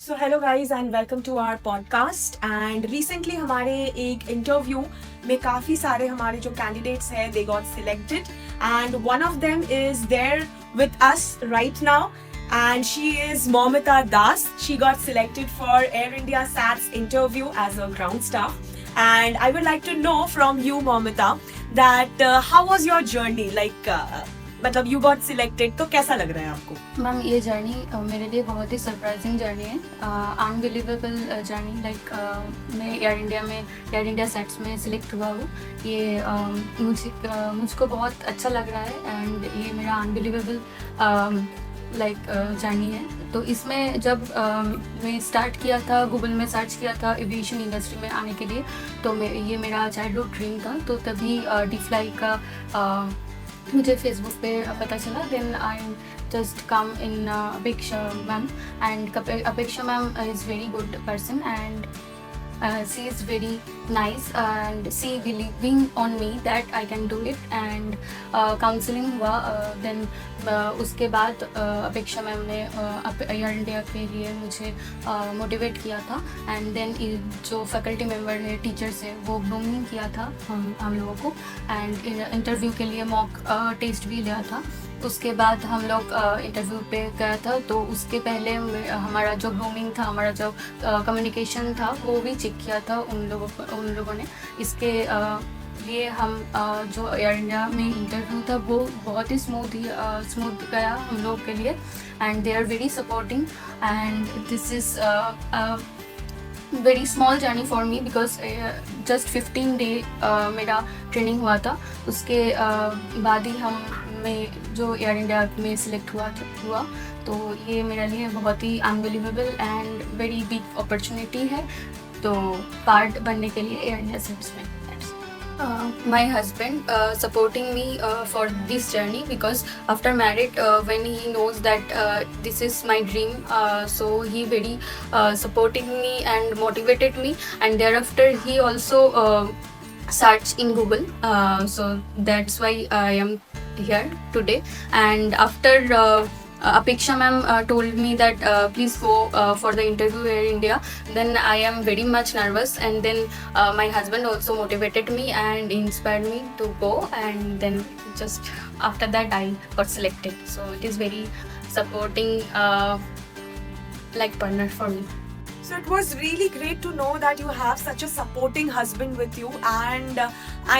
So hello guys and welcome to our podcast. And recently हमारे एक interview में काफ़ी सारे हमारे जो कैंडिडेट्स हैं they got selected and one of them is there with us right now and she is Momita Das. She got selected for Air India SATS interview as a ground staff. And I would like to know from you, Momita, that how was your journey? मतलब you got selected, तो कैसा लग रहा है आपको? Ma'am ये journey मेरे लिए बहुत ही सरप्राइजिंग जर्नी है, अनबिलीवेबल जर्नी। मैं एयर इंडिया सेट्स में सिलेक्ट हुआ हूँ। ये मुझको बहुत अच्छा लग रहा है एंड ये मेरा अनबिलीवेबल जर्नी है। तो इसमें जब मैं स्टार्ट किया था, गूगल में सर्च किया था एविएशन इंडस्ट्री में आने के लिए, तो ये मेरा चाइल्डहुड ड्रीम था। तो तभी डी फ्लाई का मुझे फेसबुक पे पता चला। देन आई जस्ट कम इन अपेक्षा मैम एंड अपेक्षा ma'am is very good person and she is very nice and she believing on me that I can do it and counseling हुआ। then उसके बाद अपेक्षा मैम ने एयर इंडिया के लिए मुझे मोटिवेट किया था एंड देन जो फैकल्टी मेम्बर है, टीचर्स है, वो ग्रूमिंग किया था हम लोगों को एंड इंटरव्यू के लिए मॉक टेस्ट भी लिया था। उसके बाद हम लोग इंटरव्यू पे गया था। तो उसके पहले हमारा जो ग्रूमिंग था, हमारा जो कम्युनिकेशन था, वो भी चेक किया था उन लोगों ने। इसके लिए हम जो एयर इंडिया में इंटरव्यू था वो बहुत ही स्मूथ गया हम लोग के लिए and they are very supporting and this is very small journey for me because just 15 day मेरा ट्रेनिंग हुआ था। उसके बाद ही मैं जो एयर इंडिया में सिलेक्ट हुआ। तो ये मेरे लिए बहुत ही unbelievable and very big opportunity है तो पार्ट बनने के लिए एयर इंडिया सेट्स में। My husband supporting me for this journey because after married when he knows that this is my dream, so he very supporting me and motivated me and thereafter he also search in Google, so that's why I am here today. And after Apeksha ma'am told me that please go for the interview Air India, then I am very much nervous and then my husband also motivated me and inspired me to go and then just after that I got selected. So it is very supporting partner for me. So it was really great to know that you have such a supporting husband with you and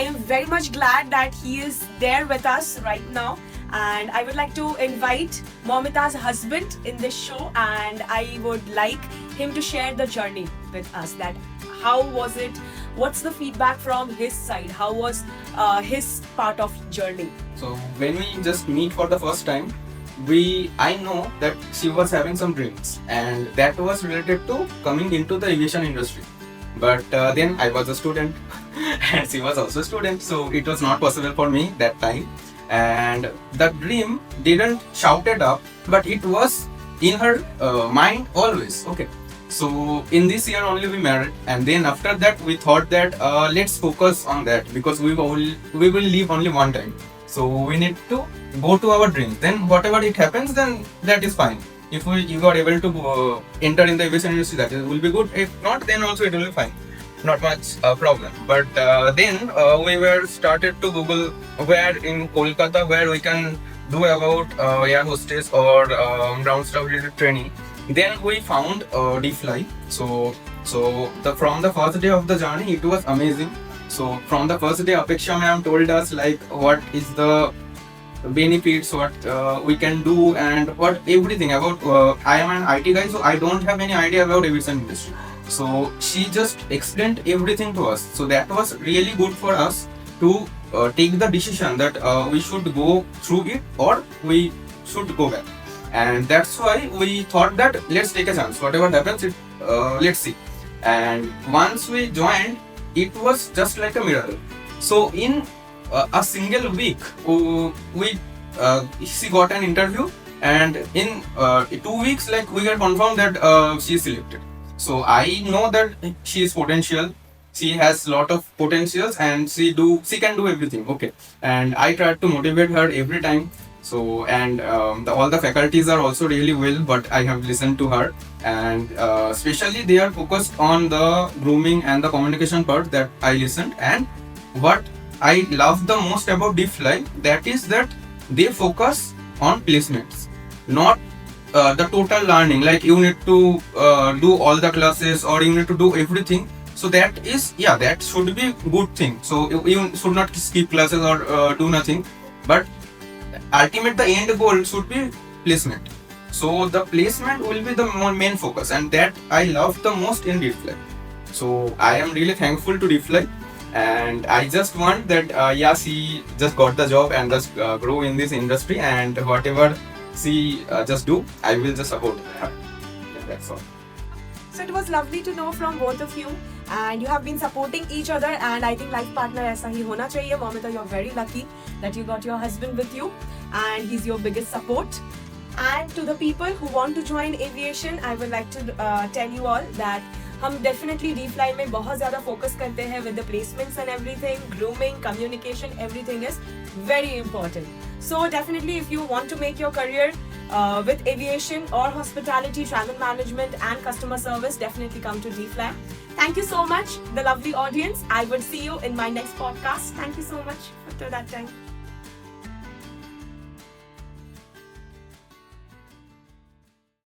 I am very much glad that he is there with us right now. And I would like to invite Momita's husband in this show and I would like him to share the journey with us. That how was it? What's the feedback from his side? How was his part of journey? So when we just meet for the first time, I know that she was having some dreams and that was related to coming into the aviation industry. But then I was a student and she was also a student, so it was not possible for me that time. And the dream didn't shout it up, but it was in her mind always. Okay, so in this year only we married and then after that we thought that let's focus on that because we will live only one time, so we need to go to our dreams. Then whatever it happens, then that is fine. If you are able to enter in the aviation industry, that will be good. If not, then also it will be fine, not much problem. But then we were started to Google where in Kolkata where we can do about air hostess or ground staff related training. Then we found D-Fly. So from the first day of the journey, it was amazing. So from the first day, Apeksha ma'am told us like what is the benefits, what we can do and what everything about. I am an IT guy, so I don't have any idea about aviation industry. So she just explained everything to us. So that was really good for us to take the decision that we should go through it or we should go back. And that's why we thought that let's take a chance. Whatever happens, let's see. And once we joined, it was just like a miracle. So in a single week, she got an interview and in 2 weeks, like we got confirmed that she is selected. So I know that she is potential. She has lot of potentials and she can do everything. Okay, and I tried to motivate her every time. So and all the faculties are also really well, but I have listened to her, and especially they are focused on the grooming and the communication part that I listened. And what I love the most about DeepFly, that is that they focus on placements, not the total learning. Like you need to do all the classes or you need to do everything. So that is, yeah, that should be good thing. So you should not skip classes or do nothing. But ultimate, the end goal should be placement. So the placement will be the main focus, and that I love the most in DeepFly. So I am really thankful to DeepFly, and I just want that she just got the job and just grow in this industry, and whatever she just do, I will just support her. Yeah, that's all. So it was lovely to know from both of you, and you have been supporting each other, and I think life partner ऐसा ही होना चाहिए. Momita, you're very lucky that you got your husband with you, and he's your biggest support. And to the people who want to join aviation, I would like to tell you all that हम definitely DeepFly में बहुत ज़्यादा focus करते हैं with the placements and everything, grooming, communication, everything is very important. So definitely if you want to make your career with aviation or hospitality, travel management and customer service, definitely come to DeepFly. Thank you so much, the lovely audience. I would see you in my next podcast. Thank you so much. Until that time.